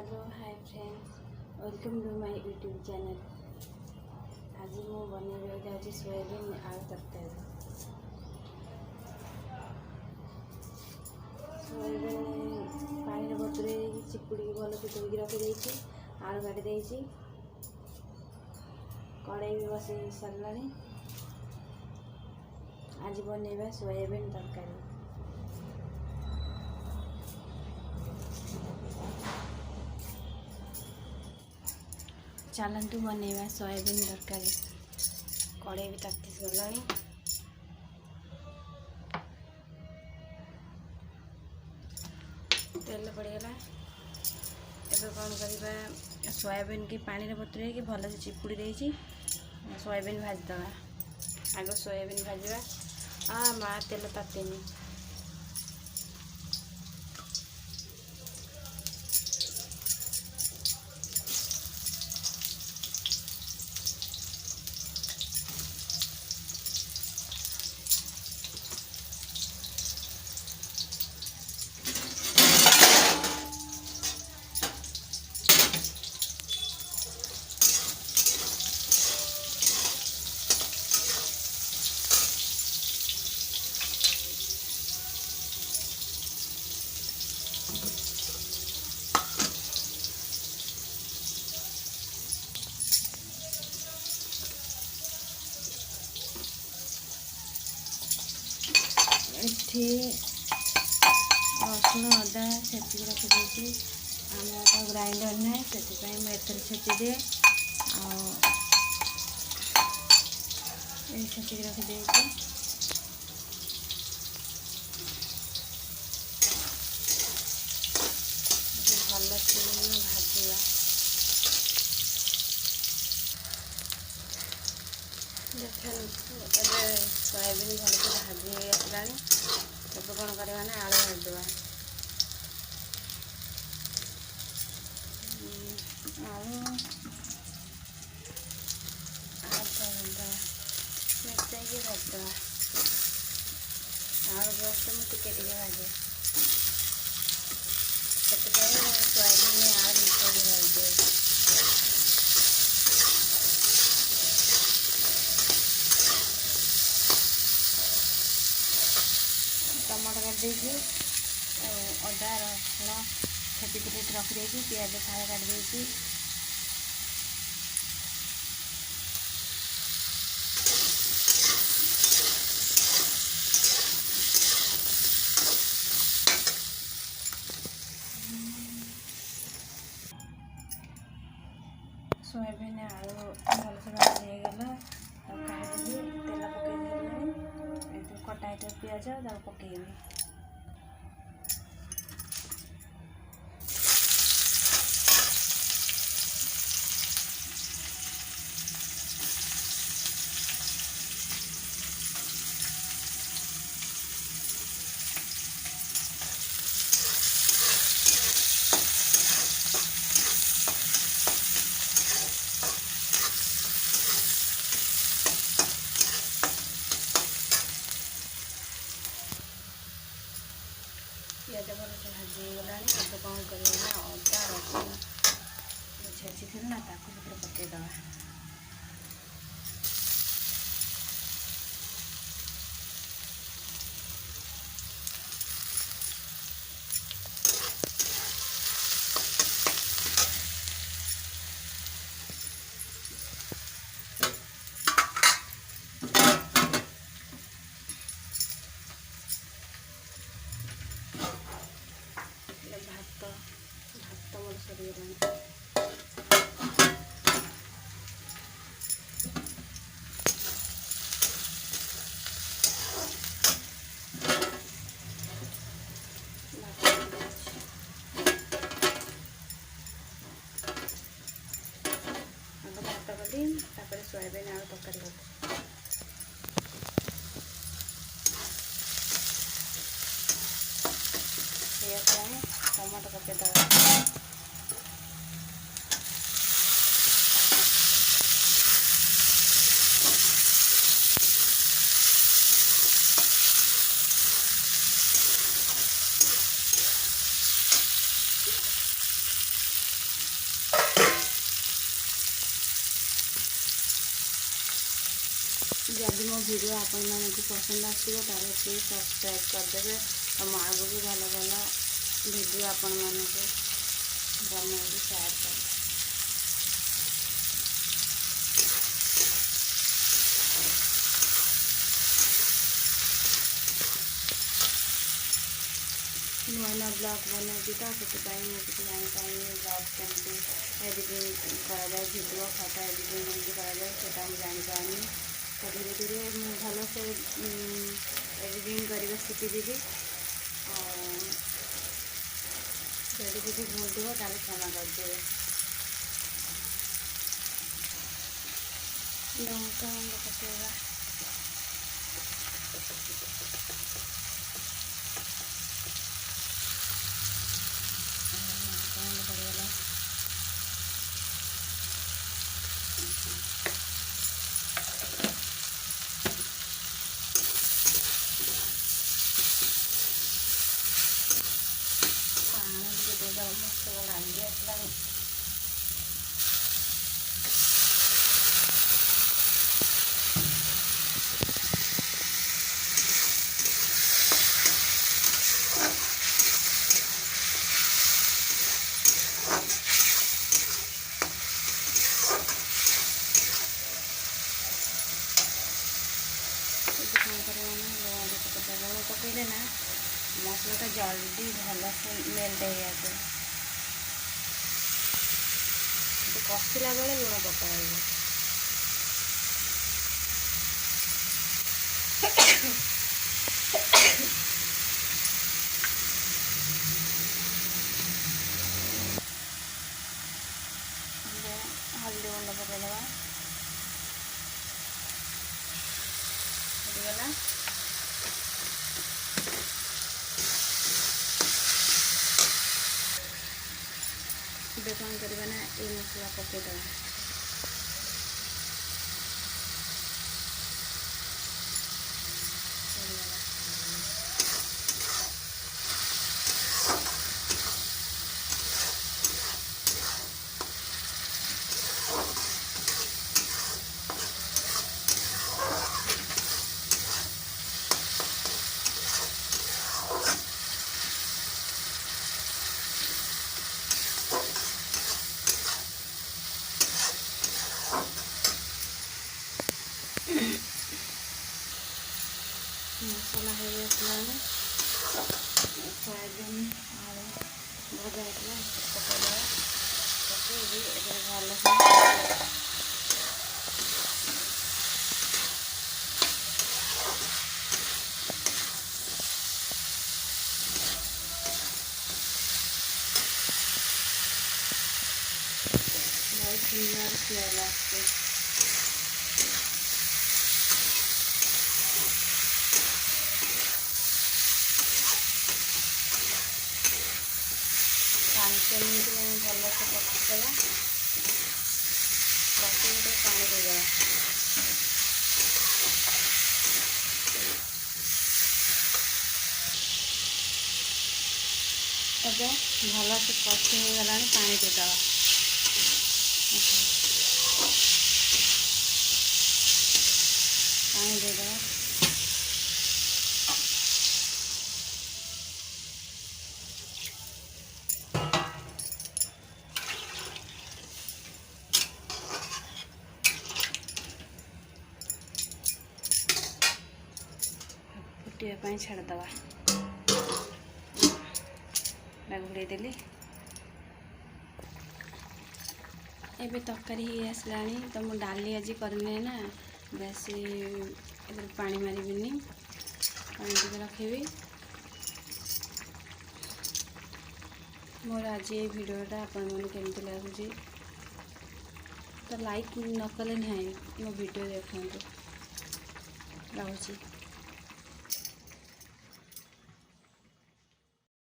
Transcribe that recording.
Hello hi friends welcome to my YouTube channel. आज मु बनइबा जाऊँ सोयाबीन आलू तरकारी। सोयाबीन पानी बतुरे चिपुड़ी भल से धोई रखी आलू काटी कड़ाई भी बसई सारा। आज बनइबा सोयाबीन तरकारी। चलतु बनइबा सोयाबीन तरकारी। कड़ाई भी ताती गला। तेल पड़गला। एबे कौन करवा सोयाबीन की पानी बतुरे कि भल से चिपुड़ी देती सोयाबीन भाजदे। आग सोयाबीन भाजवा माँ तेल तातीनी। एठी रसुण अदा छेचिक रखी आम तो ग्राइंडर ना से छेची दिए छेचिक रखी भल से भाजा। सोयाबीन भल से भाजी आसला। अब कौन करवा ना आलू भाजवा। आलू मिर्चाई भाजवा। आलू जस्ट मुझे भाजे सोयाबीन में आलू मिर्चाई भाजे। टमाटर काट देगी अदा रसुण छेचिक रखी पियाज फाଳେ काट सोयाबीन आलू भल से भाजी होगला। तेल पकई कटा है पियाज पकईबी। पियाज भल से भाजी गला। अब कौन करना अदा रसुण छेची ना पकईदे। भात मोर सरीगला। भात कली सोयाबीन आलू तरकारी कर टमाटो पकईदे। जदि मो वीडियो आपण मानक पसंद आसो ताले प्लीज सब्सक्राइब करदेवे और मो आगु भल भल वीडियो आपण मानक बना शेयर कर। नुआ नुआ ब्लॉग बनाई तो से मुझे जापारे ब्लॉग केमती एडिटिंग कराए भिडियो फोटो एडिटिंग केमती कराए से जापारे तो धीरे धीरे मुझे भल से एडिटिंग करके शिखीदेवी जदि किसी भूल थो क्षमा करदे। लंका पकेगा मसला लगे आसला लुण पकड़े ना मसलाटा जल्दी भल से मेल्ट हो जाए। कषिला बेले लुण पकाइब हल्दी गुंड पकईदे गला ଏବେ कौन करवा ना ये मसला पकईदे मसला हो गया सोयाबीन आलू भजा होता पकईदे पकई भल बहुत सुंदर स्मेल आसছে। पाँच मिनट भल से पकईदेवा पकई पानी देदेवा तबे भल से कषि हो गला पानी देदेवा पानी देदेवा फुटापी छाड़दवा घोड़े देली एबे तरकारी हो आसला तो मुझे डाली आज करनी ना बेसी पानी मारबिनी पानी टे रखी मोर आज ये वीडियोटा आपण मन केमती लगुच तो लाइक न कले ना मो वीडियो देखते रहूँ।